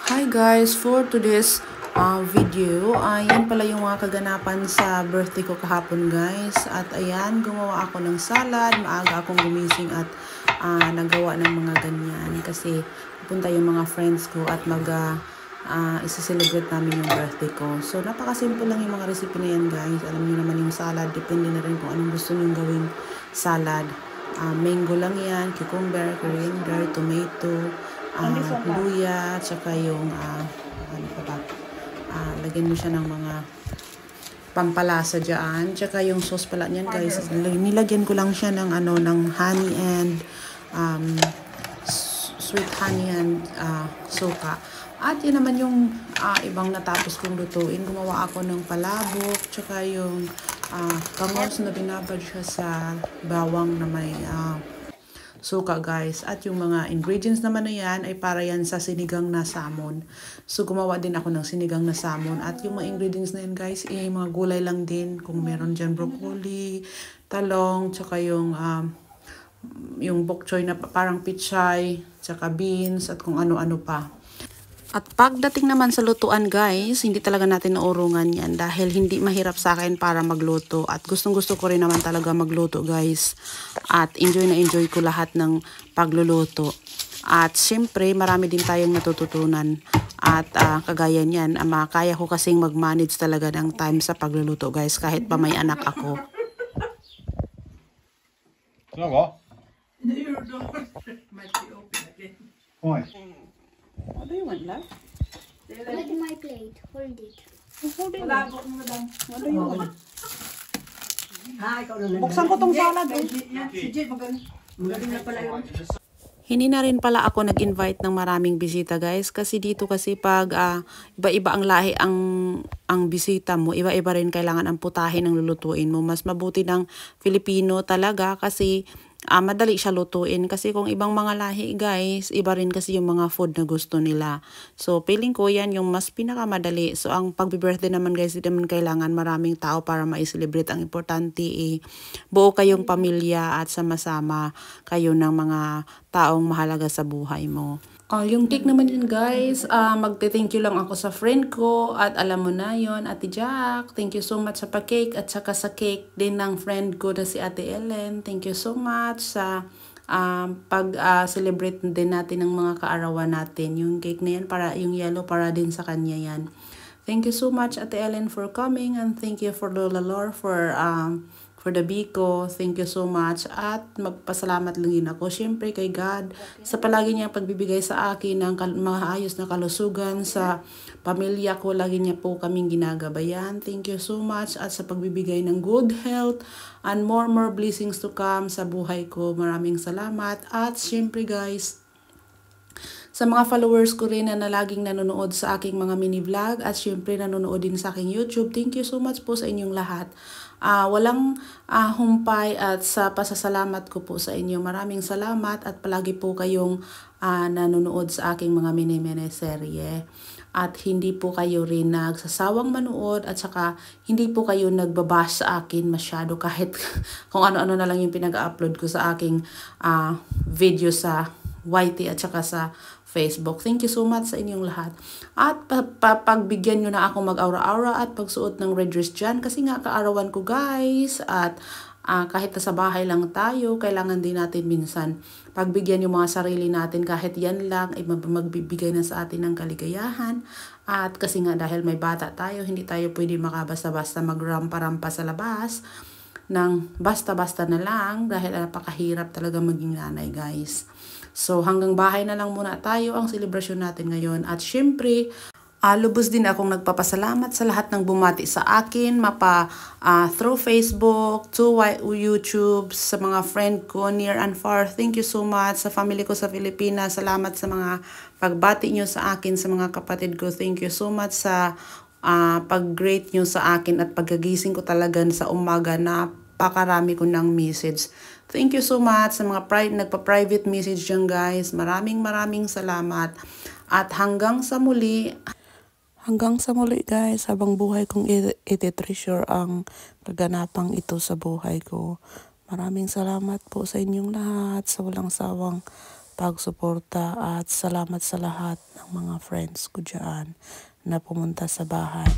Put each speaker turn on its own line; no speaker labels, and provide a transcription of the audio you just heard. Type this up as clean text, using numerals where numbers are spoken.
Hi guys, for today's video, yan pala yung mga kaganapan sa birthday ko kahapon guys. At ayan, gumawa ako ng salad, maaga akong gumising at nagawa ng mga ganyan. Kasi pupunta yung mga friends ko at isa-celebrate namin yung birthday ko. So napakasimple lang yung mga recipe na yan guys. Alam niyo naman yung salad, depende na rin kung anong gusto niyo gawing salad. Mango lang yan, cucumber, coriander, tomato, luya, tsaka yung lagyan mo siya ng mga pampalasa dyan, tsaka yung sauce pala niyan guys, nilagyan ko lang siya ng ng honey and sweet honey and suka. At yun naman yung ibang natapos kong lutuin. Gumawa ako ng palabok, tsaka yung kangos na binabad siya sa bawang na may suka guys. At yung mga ingredients naman na yan ay para yan sa sinigang na salmon. So gumawa din ako ng sinigang na salmon. At yung mga ingredients na yan guys ay mga gulay lang din. Kung meron dyan broccoli, talong, tsaka yung bok choy na parang pichay, tsaka beans, at kung ano-ano pa. At pagdating naman sa lutuan guys, hindi talaga natin naurungan yan dahil hindi mahirap sa akin para magluto. At gustong-gusto ko rin naman talaga magluto guys. At enjoy na enjoy ko lahat ng pagluluto. At syempre marami din tayong natututunan. At kagaya niyan, kaya ko kasing mag-manage talaga ng time sa pagluluto guys kahit pa may anak ako.
What? Why?
What do you want, love?
Hold my plate. Hold it.
What do you want? Buksan ko tong salad. Hindi na rin pala ako nag-invite ng maraming bisita guys. Kasi dito kasi pag iba-iba ang lahi ang bisita mo, iba-iba rin kailangan ang putahin ng lulutuin mo. Mas mabuti ng Filipino talaga kasi madali siya lutuin. Kasi kung ibang mga lahi guys, iba rin kasi yung mga food na gusto nila. So feeling ko yan yung mas pinakamadali. So ang pag-birthday naman guys, hindi naman kailangan maraming tao para ma-celebrate. Ang importante buo kayong pamilya at sama-sama kayo ng mga taong mahalaga sa buhay mo. Yung cake naman yun guys, magte-thank you lang ako sa friend ko at alam mo na yon, Ate Jack. Thank you so much sa pa-cake at saka sa cake din ng friend ko na si Ate Ellen. Thank you so much sa pag-celebrate din natin ng mga kaarawan natin. Yung cake na yan, yung yellow para din sa kanya yan. Thank you so much Ate Ellen for coming, and thank you for Lola Lore for the biko. Thank you so much. At magpasalamat lang din ako syempre kay God sa palagi niyang pagbibigay sa akin ng maayos na kalusugan sa pamilya ko. Lagi niya po kaming ginagabayan. Thank you so much. At sa pagbibigay ng good health and more blessings to come sa buhay ko. Maraming salamat. At syempre guys, sa mga followers ko rin na laging nanonood sa aking mga mini vlog at syempre nanonood din sa aking YouTube, thank you so much po sa inyong lahat. Walang humpay at sa pasasalamat ko po sa inyo. Maraming salamat at palagi po kayong nanonood sa aking mga mini serye. At hindi po kayo rin nagsasawang manood at saka hindi po kayo nagbabash sa akin masyado kahit kung ano-ano na lang yung pinag-upload ko sa aking video sa YT at saka sa Facebook. Thank you so much sa inyong lahat. At pagbigyan nyo na ako mag-aura-aura at pagsuot ng red dress dyan kasi nga kaarawan ko guys. At kahit sa bahay lang tayo, kailangan din natin minsan pagbigyan yung mga sarili natin kahit yan lang ay magbibigay na sa atin ng kaligayahan. At kasi nga dahil may bata tayo, hindi tayo pwede makabasta-basta magrampa-rampa sa labas ng basta-basta na lang dahil napakahirap talaga maging nanay guys. So hanggang bahay na lang muna tayo ang selebrasyon natin ngayon. At syempre, lubos din akong nagpapasalamat sa lahat ng bumati sa akin, through Facebook, to YouTube, sa mga friend ko near and far. Thank you so much sa family ko sa Pilipinas. Salamat sa mga pagbati nyo sa akin, sa mga kapatid ko. Thank you so much sa pag-greet nyo sa akin at pagkagising ko talaga sa umaga. Napakarami ko ng message. Thank you so much sa mga nagpa-private message dyan guys. Maraming salamat. At hanggang sa muli guys, habang buhay kong iti-treasure ang kaganapang ito sa buhay ko. Maraming salamat po sa inyong lahat sa walang sawang pagsuporta at salamat sa lahat ng mga friends ko dyan na pumunta sa bahay.